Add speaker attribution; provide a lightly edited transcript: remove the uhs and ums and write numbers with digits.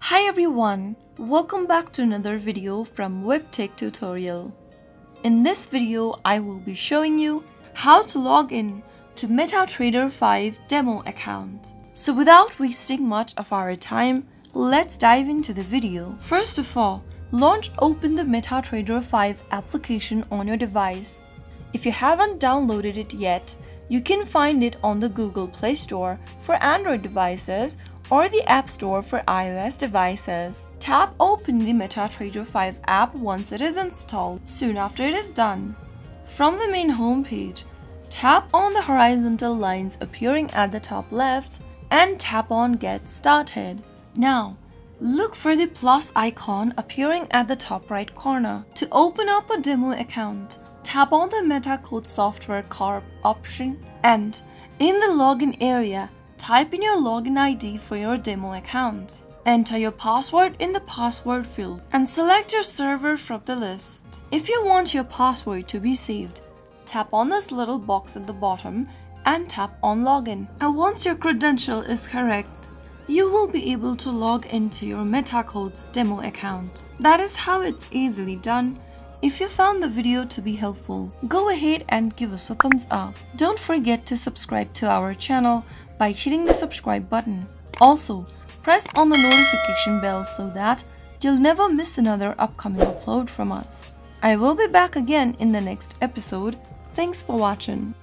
Speaker 1: Hi everyone, welcome back to another video from Webtech Tutorial. In this video, I will be showing you how to log in to MetaTrader 5 demo account. So without wasting much of our time, let's dive into the video. First of all, open the MetaTrader 5 application on your device. If you haven't downloaded it yet, you can find it on the Google Play Store for Android devices or the App Store for iOS devices. Tap Open the MetaTrader 5 app once it is installed, soon after it is done. From the main home page, tap on the horizontal lines appearing at the top left and tap on Get Started. Now, look for the plus icon appearing at the top right corner. To open up a demo account, tap on the MetaCode Software Corp option and in the login area, type in your login ID for your demo account. Enter your password in the password field and select your server from the list. If you want your password to be saved, tap on this little box at the bottom and tap on Login. And once your credential is correct, you will be able to log into your MetaCode's demo account. That is how it's easily done. If you found the video to be helpful, go ahead and give us a thumbs up. Don't forget to subscribe to our channel by hitting the subscribe button. Also, press on the notification bell so that you'll never miss another upcoming upload from us. I will be back again in the next episode. Thanks for watching.